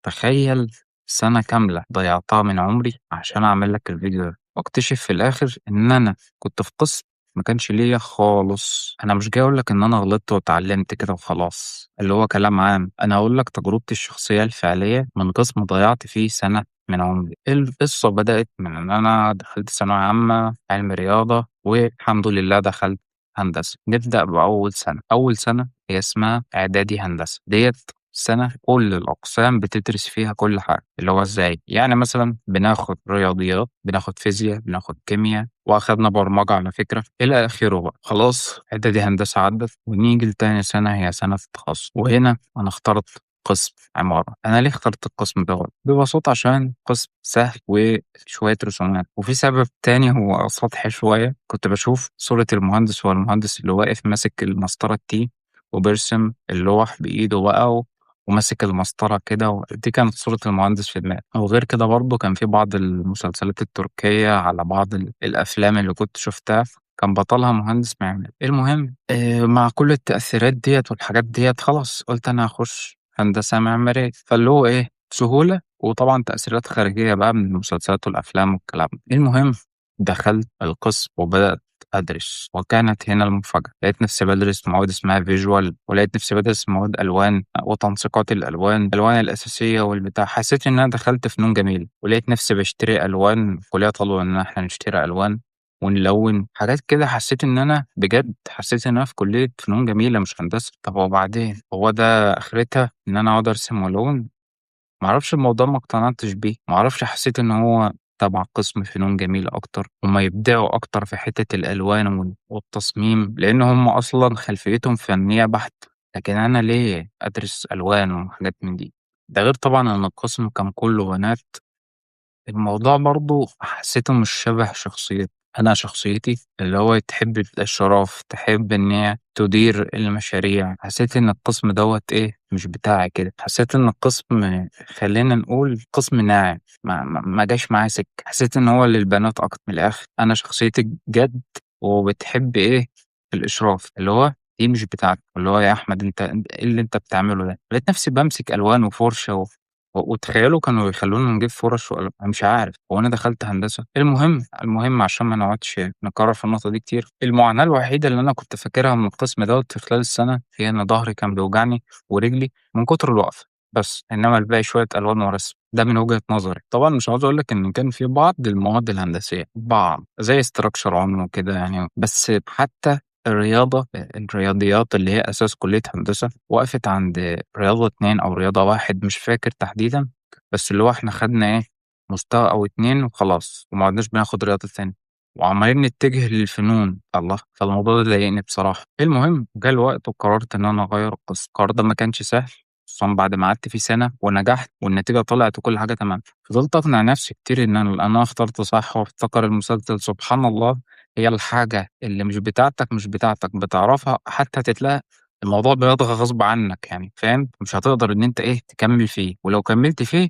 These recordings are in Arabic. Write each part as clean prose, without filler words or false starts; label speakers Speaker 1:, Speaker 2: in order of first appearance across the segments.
Speaker 1: تخيل سنة كاملة ضيعتها من عمري عشان أعمل لك الفيديو ده، واكتشف في الآخر إن أنا كنت في قسم ما كانش ليا خالص. أنا مش جاي أقول لك إن أنا غلطت واتعلمت كده وخلاص اللي هو كلام عام، أنا هقول لك تجربتي الشخصية الفعلية من قسم ضيعت فيه سنة من عمري. القصة بدأت من إن أنا دخلت ثانوية عامة علم رياضة، والحمد لله دخلت هندسة. نبدأ بأول سنة. أول سنة هي اسمها إعدادي هندسة ديت سنة كل الأقسام بتدرس فيها كل حاجة، اللي هو إزاي؟ يعني مثلًا بناخد رياضيات، بناخد فيزيا، بناخد كيميا، وأخدنا برمجة على فكرة، إلى آخره بقى. خلاص إعدادي هندسة عدّت، ونيجي لتاني سنة هي سنة التخصص، وهنا أنا اخترت قسم عمارة. أنا ليه اخترت القسم دوّة؟ ببساطة عشان قسم سهل وشوية رسومات، وفي سبب تاني هو سطحي شوية. كنت باشوف صورة المهندس، هو المهندس اللي واقف ماسك المسطرة T وبيرسم اللوح بإيده بقى وماسك المسطرة كده دي كانت صورة المهندس في دماغي. وغير كده برضه كان في بعض المسلسلات التركية على بعض الأفلام اللي كنت شُفتها كان بطلها مهندس معماري. المهم مع كل التأثيرات ديّة والحاجات ديّة خلاص قُلت أنا هاخُش هندسة معمارية، فاللي هو إيه، سهولة وطبعًا تأثيرات خارجية بقى من المسلسلات والأفلام والكلام ده. المهم دخلت القسم وبدأت أدرس، وكانت هنا المفاجأة. لقيت نفسي بادرس مواد اسمها visual، ولقيت نفسي بادرس مواد ألوان وتنسيقات الألوان، الألوان الأساسية والبتاع. حسيت إن أنا دخلت فنون جميلة، ولقيت نفسي باشتري ألوان. الكلية طلبوا إن إحنا نشتري ألوان ونلوِّن، حاجات كده. حسيت إن أنا بجد حسيت إن أنا في كلية فنون جميلة مش هندسة. طب وبعدين، هو ده آخرتها إن أنا أقعد أرسم وألوِّن؟ ما أعرفش، الموضوع ما اقتنعتش بيه. ما أعرفش، حسيت إن هو تبع قسم فنون جميلة أكتر، هُم يبدعوا أكتر في حتة الألوان والتصميم، لإن هُم أصلًا خلفيتهم فنية بحتة. لكن أنا ليه أدرس ألوان وحاجات من دي؟ ده غير طبعًا إن القسم كان كلّه بنات. الموضوع برضه حسيته مش شبه شخصيتي. أنا شخصيتي اللي هو تحب الإشراف، تحب إن هي تدير المشاريع. حسيت إن القسم دوّة إيه، مش بتاعي كده. حسيت إن القسم خلّينا نقول قسم ناعم، ما جاش معاه سكة. حسيت إن هو للبنات أكتر من الآخر. أنا شخصيتي جَد وبتحب إيه، الإشراف، اللي هو دي مش بتاعتي. اللي هو يا أحمد أنت إيه اللي أنت بتعمله ده؟ لقيت نفسي بامسك ألوان وفُرشة وتخيّلوا كانوا يخلّونا نجيب فُرَش أنا مش عارف، هو أنا دخلت هندسة؟ المهم عشان ما نقعدش نكرّر في النقطة دي كتير. المعاناة الوحيدة اللي أنا كنت فاكرها من القسم دوّة في خلال السنة هي إن ضهري كان بيوجعني ورجلي من كتر الوقفة بس، إنّما الباقي شوية ألوان ورسم. ده من وجهة نظري. طبعًا مش عاوز أقول لك إن كان في بعض المواد الهندسية، بعض زي structure علوم وكده يعني، بس حتى الرياضيات اللي هي أساس كلية هندسة وقفت عند رياضة 2 أو رياضة 1 مش فاكر تحديدًا. بس اللي هو إحنا خدنا إيه، مستوى أو 2 وخلاص، وما عدناش بناخد رياضة تاني، وعمّالين نتجه للفنون. الله! فالموضوع ده ضايقني بصراحة. المهم جه الوقت وقررت إن أنا أغيّر القسم. القرار ده ما كانش سهل، خصوصًا بعد ما قعدت فيه سنة ونجحت والنتيجة طلعت وكل حاجة تمام. فضلت أقنع نفسي كتير إن أنا اخترت صح، وافتكر المسلسل سبحان الله، هي الحاجة اللي مش بتاعتك مش بتاعتك، بتعرفها حتى تتلهى الموضوع بيطغى غصب عنك يعني، فاهم؟ مش هتقدر إن أنت إيه، تكمّل فيه، ولو كمّلت فيه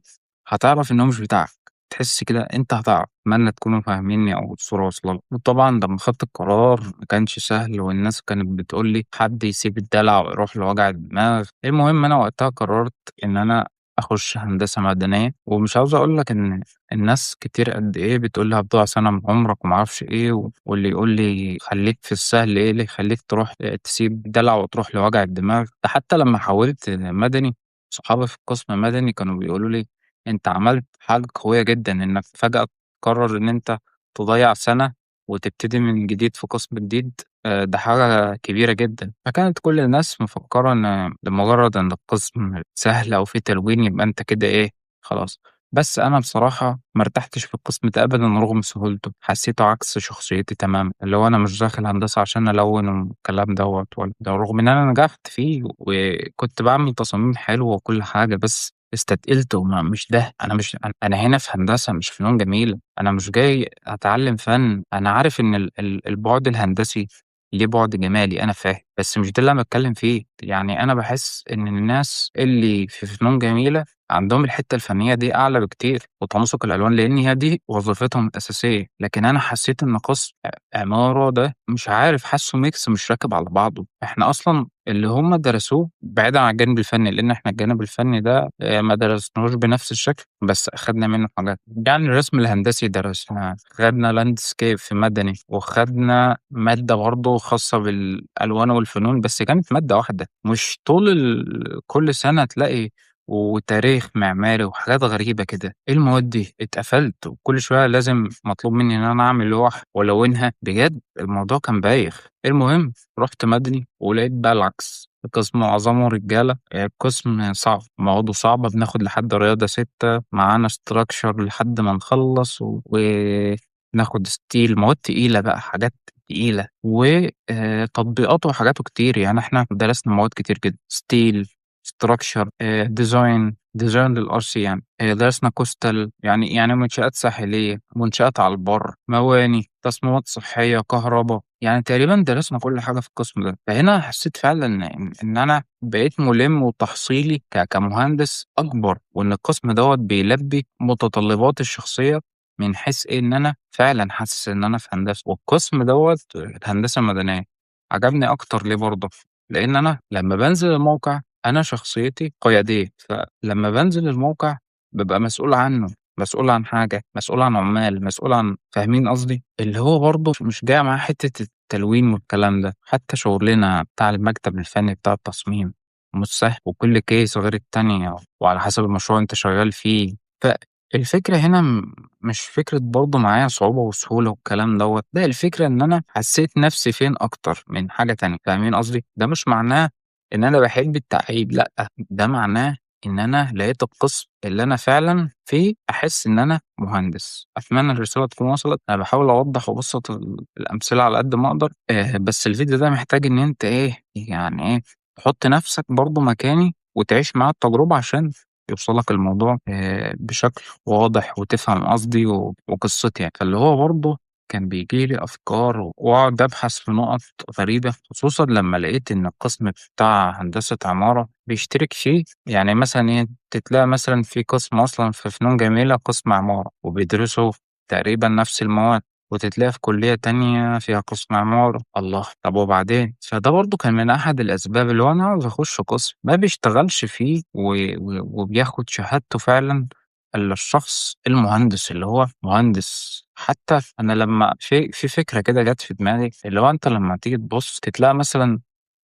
Speaker 1: هتعرف إن هو مش بتاعك. تحس كده أنت هتعرف. أتمنى تكونوا فاهمينّي أو الصورة واصلة لكم. وطبعًا لمّا خدت القرار ما كانش سهل، والناس كانت بتقول لي: "حد يسيب الدلع ويروح لوجع الدماغ." المهم أنا وقتها قررت إن أنا أخُش هندسة مدنية. ومش عاوز أقول لك إن الناس كتير قد إيه بتقول لي هتضيع سَنة من عمرك وما أعرفش إيه، واللي يقول لي خلّيك في السهل، إيه اللي يخلّيك تروح تسيب دلع وتروح لوجع الدماغ. ده حتى لمّا حوّلت مدني، صحابي في القسم مدني كانوا بيقولوا لي: "أنت عملت حاجة قوية جدًا إنك فجأة تقرر إن أنت تضيّع سَنة وتبتدي من جديد في قسم جديد، ده حاجة كبيرة جدًا." فكانت كل الناس مفكّرة إن لمجرد إن القسم سهل أو فيه تلوين يبقى أنت كده إيه، خلاص. بس أنا بصراحة ما ارتحتش في القسم ده أبدًا رغم سهولته. حسيته عكس شخصيتي تمامًا، اللي هو أنا مش داخل هندسة عشان ألوّن والكلام دوّة، ده رغم إن أنا نجحت فيه وكنت باعمل تصاميم حلوة وكل حاجة، بس استتقلت وما مش ده. أنا مش أنا هنا في هندسة مش فنون جميلة. أنا مش جاي أتعلّم فَن. أنا عارف إن البُعد الهندسي ليه بُعد جمالي، أنا فاهم، بس مش ده اللي أنا باتكلّم فيه. يعني أنا باحس إن الناس اللي في فنون جميلة عندهم الحتّة الفنية دي أعلى بكتير، وتناسق الألوان لإن هي دي وظيفتهم الأساسية، لكن أنا حسّيت إن قسم عمارة ده مش عارف حاسّه mix مش راكب على بعضه. إحنا أصلًا اللي هم درسوه بعيدًا عن الجانب الفني، لإن إحنا الجانب الفني ده ما درسناهوش بنفس الشكل، بس أخدنا منه حاجات. يعني الرسم الهندسي درسناه، خدنا landscape في مدني، وخدنا مادة برضه خاصة بالألوان والفنون، بس كانت مادة واحدة، مش طول كل سنة تلاقي وتاريخ معماري وحاجات غريبة كده. إيه المواد دي؟ اتقفلت، وكل شوية لازم مطلوب مني إن أنا أعمل لوح وألونها، بجد الموضوع كان بايخ. المهم رُحت مدني ولقيت بقى العكس، القسم معظمه رجالة، قسم صعب، مواد صعبة، بناخد لحد رياضة 6، معانا structure لحد ما نخلّص، وناخد steel، مواد تقيلة بقى، حاجات تقيلة، و تطبيقاته وحاجاته كتير. يعني إحنا درسنا مواد كتير جدًا steel structure design للRC يعني، درسنا coastal يعني منشآت ساحلية، منشآت على البر، مواني، تصميمات صحية، كهربا، يعني تقريبًا درسنا كل حاجة في القسم ده. فهنا حسيت فعلًا إن أنا بقيت مُلِم وتحصيلي كمهندس أكبر، وإن القسم دوّة بيلبي متطلباتي الشخصية من حيث إيه، إن أنا فعلًا حاسس إن أنا في هندسة. والقسم دوّة الهندسة المدنية عجبني أكتر ليه برضه؟ لإن أنا لمّا بانزل الموقع أنا شخصيتي قيادية، فلمّا بانزل الموقع بابقى مسؤول عنّه، مسؤول عن حاجة، مسؤول عن عُمّال، مسؤول عن، فاهمين قصدي؟ اللي هو برضه مش جاية معاه حتّة التلوين والكلام ده. حتى شغلنا بتاع المكتب الفني بتاع التصميم مش سهل، وكل case غير التانية، وعلى حسب المشروع أنت شغال فيه. فالفكرة هنا مش فكرة برضه معايا صعوبة وسهولة والكلام دوّة، لأ الفكرة إن أنا حسّيت نَفْسي فين أكتر من حاجة تانية، فاهمين قصدي؟ ده مش معناه إن أنا باحب التعقيد، لأ، ده معناه إن أنا لقيت القسم اللي أنا فعلًا فيه أحس إن أنا مهندس. أتمنى الرسالة تكون وصلت. أنا باحاول أوضّح وأبسّط الأمثلة على قد ما أقدر، بس الفيديو ده محتاج إن أنت إيه، يعني إيه، تحُط نَفْسك برضه مكاني وتعيش معايا التجربة عشان يوصل لك الموضوع بشكل واضح وتفهم قصدي وقصتي يعني. فاللي هو برضه كان بييجي لي أفكار وأقعد أبحث في نُقط غريبة، خصوصًا لمّا لقيت إن القسم بتاع هندسة عمارة بيشترك فيه. يعني مثلًا إيه، تلاقي مثلًا في قسم أصلًا في فنون جميلة قسم عمارة، وبيدرسوا تقريبًا نفس المواد، وتتلاقي في كلية تانية فيها قسم عمارة. الله! طب وبعدين؟ فده برضه كان من أحد الأسباب اللي هو أنا عاوز أخش قسم ما بيشتغلش فيه وبياخد شهادته فعلًا إلا الشخص المهندس، اللي هو مهندس. حتى أنا لمّا في فكرة كده جات في دماغي، اللي هو أنت لمّا تيجي تبُص تلاقي مثلًا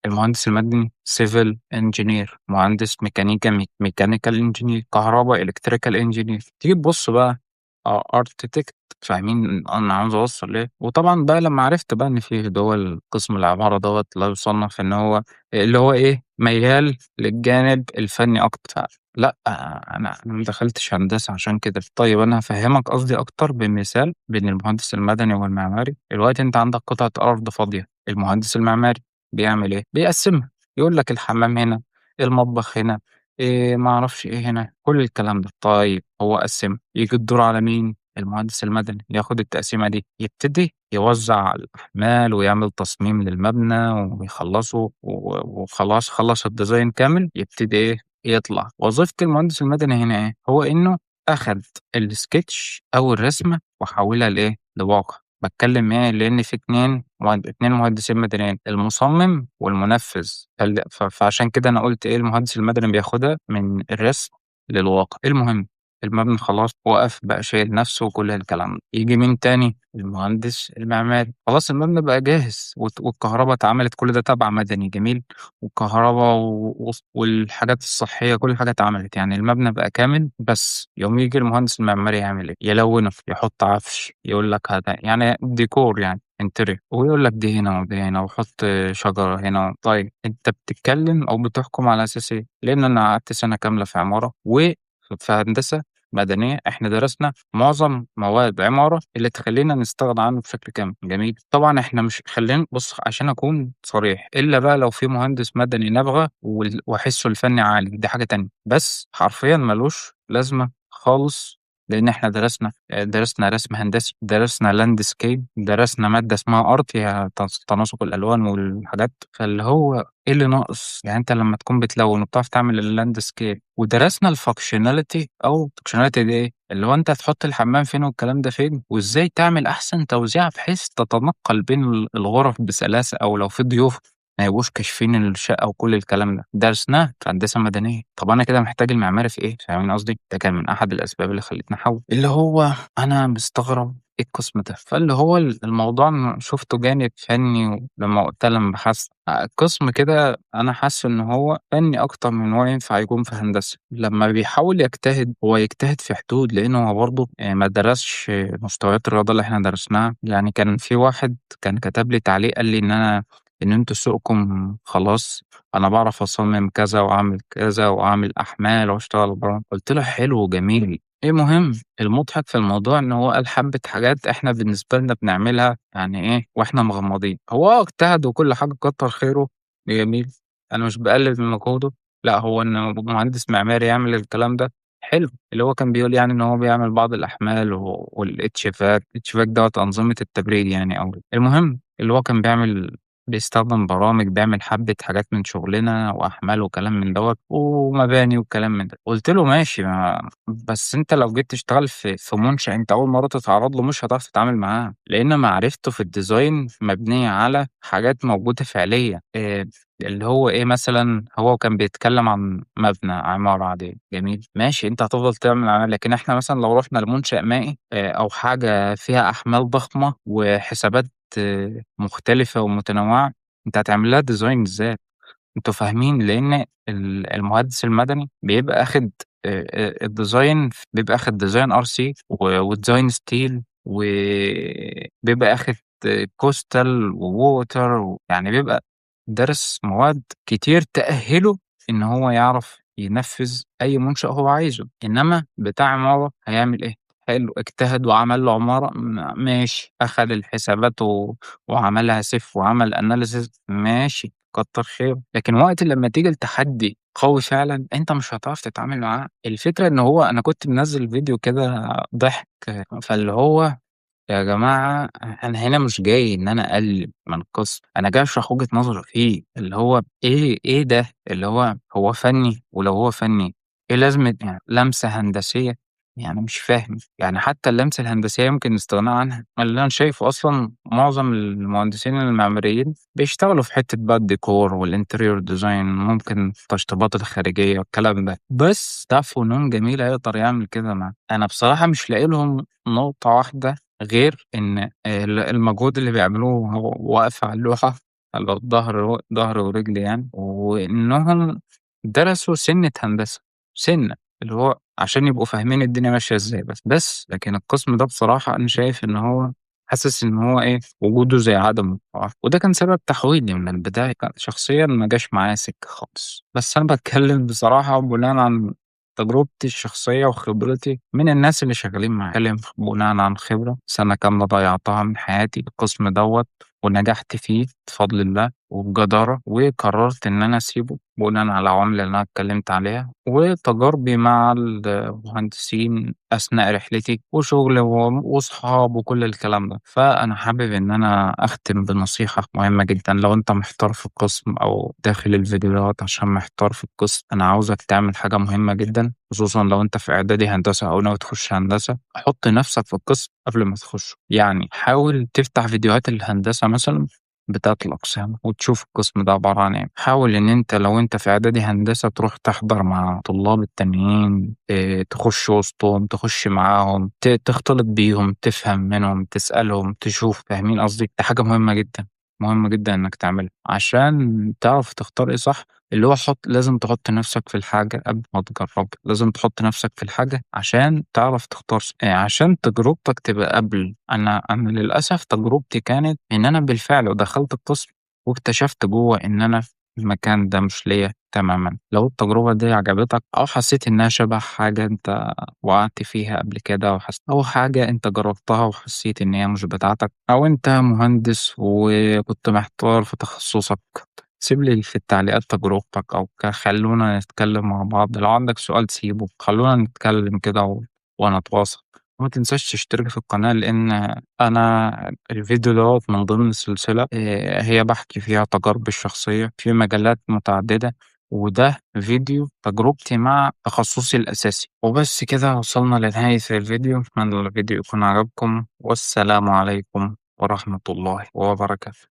Speaker 1: المهندس المدني civil engineer، مهندس ميكانيكا mechanical engineer، كهربا electrical engineer. تيجي تبُص بقى architect، فاهمين أنا عاوز أوصّل لإيه؟ وطبعًا بقى لمّا عرفت بقى إن في دول قسم العمارة دوّة لا يُصنّف إن هو اللي هو إيه، ميّال للجانب الفني أكتر. لأ، أنا ما دخلتش هندسة عشان كده. طيب أنا هافهّمك قصدي أكتر بمثال بين المهندس المدني والمعماري. دلوقتي أنت عندك قطعة أرض فاضية، المهندس المعماري بيعمل إيه، بيقسّمها، يقول لك الحمام هنا، المطبخ هنا، ما أعرفش إيه هنا، كل الكلام ده. طيب هو قسّمها، ييجي الدور على مين، المهندس المدني ياخد التقسيمة دي، يبتدي يوزّع الأحمال ويعمل تصميم للمبنى ويخلّصه وخلاص خلّص الdesign كامل، يبتدي إيه، يطلع. وظيفة المهندس المدني هنا إيه، هو إنه أخد الsketch أو الرسمة وحوّلها لإيه، لواقع. باتكلّم إيه، لإن في 2 مهندسين مدنيين، المُصمِّم والمنفّذ. فعشان كده أنا قُلت إيه، المهندس المدني بياخدها من الرسم للواقع. المهم المبنى خلاص وقف، بقى شايل نَفْسه وكل الكلام ده. ييجي مين تاني، المهندس المعماري. خلاص المبنى بقى جاهز والكهربا اتعملت، كل ده تبع مدني، جميل، والكهربا والحاجات الصحية كل حاجة اتعملت، يعني المبنى بقى كامل. بس يقوم ييجي المهندس المعماري يعمل إيه، يلوّنه، يحط عفش، يقول لك يعني ديكور يعني interior، ويقول لك دي هنا ودي هنا وحُط شجرة هنا. طيب أنت بتتكلم أو بتحكم على أساس إيه؟ لإن أنا قعدت سنة كاملة في عمارة، في هندسة مدنية إحنا درسنا معظم مواد عمارة اللي تخلّينا نستغنى عنه بشكل كامل، جميل. طبعًا إحنا مش خلّينا بُص عشان أكون صريح، إلا بقى لو في مهندس مدني نابغة وحسّه الفني عالي، دي حاجة تانية، بس حرفيًا ما لوش لازمة خالص لإن إحنا درسنا رسم هندسي، درسنا landscape، درسنا مادة اسمها art هي تناسق الألوان والحاجات، فاللي هو إيه اللي ناقص؟ يعني أنت لمّا تكون بتلوِّن وبتعرف تعمل الlandscape ودرسنا الfunctionality أو functionality دي إيه؟ اللي هو أنت هتحط الحمام فين والكلام ده فين، وإزاي تعمل أحسن توزيعة بحيث تتنقّل بين الغرف بسلاسة أو لو في ضيوف ما يبقوش كاشفين الشقة وكل الكلام ده، درسناه في هندسة مدنية، طب أنا كده محتاج المعماري في إيه؟ فاهمين قصدي؟ ده كان من أحد الأسباب اللي خلّتني أحوّل، اللي هو أنا مستغرب إيه القسم ده؟ فاللي هو الموضوع شُفته جانب فني لمّا بحثت، قسم كده أنا حاسّه إن هو فني أكتر من إن هو ينفع يكون في هندسة، لمّا بيحاول يجتهد هو يجتهد في حدود، لإن هو برضه ما درسش مستويات الرياضة اللي إحنا درسناها، يعني كان في واحد كان كتب لي تعليق قال لي إن أنتم سوقكم خلاص أنا باعرف أصمم كذا وأعمل كذا وأعمل أحمال وأشتغل برامج، قُلت له حلو وجميل، المهم المضحك في الموضوع إن هو قال حبّة حاجات إحنا بالنسبة لنا بنعملها يعني إيه وإحنا مغمضين، هو اجتهد وكل حاجة كتّر خيره جميل، أنا مش باقلل من مجهوده، لأ هو إن مهندس معماري يعمل الكلام ده حلو، اللي هو كان بيقول يعني إن هو بيعمل بعض الأحمال والإتشيفات، الإتشيفات دوّة أنظمة التبريد يعني أو المهم اللي هو كان بيستخدم برامج، بيعمل حبّة حاجات من شغلنا وأحمال وكلام من دوّة، ومباني وكلام من ده. قُلت له: "ماشي بس أنت لو جيت تشتغل في مُنشأ أنت أول مرّة تتعرّض له مش هتعرف تتعامل معاه، لإن معرفته في الdesign مبنية على حاجات موجودة فعلية." اللي هو إيه مثلًا، هو كان بيتكلّم عن مبنى، عمارة عادية، جميل، ماشي أنت هتفضل تعمل عماير، لكن إحنا مثلًا لو رُحنا لمُنشأ مائي أو حاجة فيها أحمال ضخمة وحسابات مختلفة ومتنوعة، أنت هتعمل لها design إزاي؟ أنتم فاهمين؟ لإن المهندس المدني بيبقى آخد الdesign بيبقى آخد design RC وdesign steel وبيبقى آخد coastal وwater يعني بيبقى دارس مواد كتير تأهّله إن هو يعرف ينفّذ أي منشأ هو عايزه، إنما بتاع عمارة هيعمل إيه؟ حلو اجتهد وعمل له عمارة ماشي، أخد الحسابات وعملها سيف وعمل analysis ماشي، كتّر خيره، لكن وقت لمّا تيجي لتحدّي قوي فعلًا، أنت مش هتعرف تتعامل معاه، الفكرة إن هو أنا كنت منزّل فيديو كده ضحك، فاللي هو يا جماعة أنا هنا مش جاي إن أنا أقلل من القسم، أنا جاي أشرح وجهة نظري فيه، اللي هو إيه ده؟ اللي هو فني؟ ولو هو فني إيه لازمة يعني لمسة هندسية؟ يعني مش فاهم، يعني حتى اللمسة الهندسية يمكن الاستغناء عنها، اللي أنا شايفه أصلًا معظم المهندسين المعماريين بيشتغلوا في حتة بقى الديكور والinterior design ممكن التشطيبات الخارجية والكلام ده، بس بتاع فنون جميلة يقدر يعمل كده أنا بصراحة مش لاقي لهم نقطة واحدة غير إن المجهود اللي بيعملوه هو واقف على اللوحة على ضهر ورجل يعني، وإنهم درسوا سِنّة هندسة، سِنّة، اللي هو عشان يبقوا فاهمين الدنيا ماشية إزاي بس، لكن القسم ده بصراحة أنا شايف إن هو حاسس إن هو إيه، وجوده زي عدمه بصراحة، وده كان سبب تحويلي من البداية، شخصيًا ما جاش معايا سكة خالص، بس أنا باتكلم بصراحة بناءً عن تجربتي الشخصية وخبرتي من الناس اللي شغالين معايا، باتكلم بناءً عن خبرة سنة كاملة ضيّعتها من حياتي في القسم دوّة، ونجحت فيه بفضل الله وبجدارة، وقررت إن أنا أسيبه بناءً على العوامل اللي أنا اتكلمت عليها، وتجاربي مع المهندسين أثناء رحلتي، وشغل وصحاب وكل الكلام ده. فأنا حابب إن أنا أختم بنصيحة مهمة جدًا لو أنت محتار في القسم أو داخل الفيديوهات عشان محتار في القسم، أنا عاوزك تعمل حاجة مهمة جدًا، خصوصًا لو أنت في إعدادي هندسة أو ناوي تخش هندسة، حُط نفسك في القسم قبل ما تخشه، يعني حاول تفتح فيديوهات الهندسة مثلًا بتاعة الأقسام وتشوف القسم ده عبارة عن إيه، حاول إن أنت لو أنت في إعدادي هندسة تروح تحضر مع طلاب التانيين، تخش وسطهم، تخش معاهم، تختلط بيهم، تفهم منهم، تسألهم، تشوف، فاهمين قصدي؟ دي حاجة مهمة جدًا، مهمة جدًا إنك تعملها، عشان تعرف تختار إيه صح، اللي هو لازم تحط نفسك في الحاجة قبل ما تجربها، لازم تحط نفسك في الحاجة عشان تعرف تختار عشان تجربتك تبقى قبل أنا للأسف تجربتي كانت إن أنا بالفعل دخلت القسم واكتشفت جوّه إن أنا المكان ده مش ليّا تمامًا، لو التجربة دي عجبتك أو حسيت إنها شبه حاجة أنت وقعت فيها قبل كده أو حاجة أنت جربتها وحسيت إن هي مش بتاعتك، أو أنت مهندس وكنت محتار في تخصصك، سيب لي في التعليقات تجربتك أو خلّونا نتكلم مع بعض، لو عندك سؤال سيبه، خلّونا نتكلم كده ونتواصل. وما تنساش تشترك في القناة لإن أنا الفيديو دوّة من ضمن سلسلة هي باحكي فيها تجاربي الشخصية في مجالات متعددة، وده فيديو تجربتي مع تخصصي الأساسي. وبس كده وصلنا لنهاية الفيديو، أتمنى الفيديو يكون عجبكم، والسلام عليكم ورحمة الله وبركاته.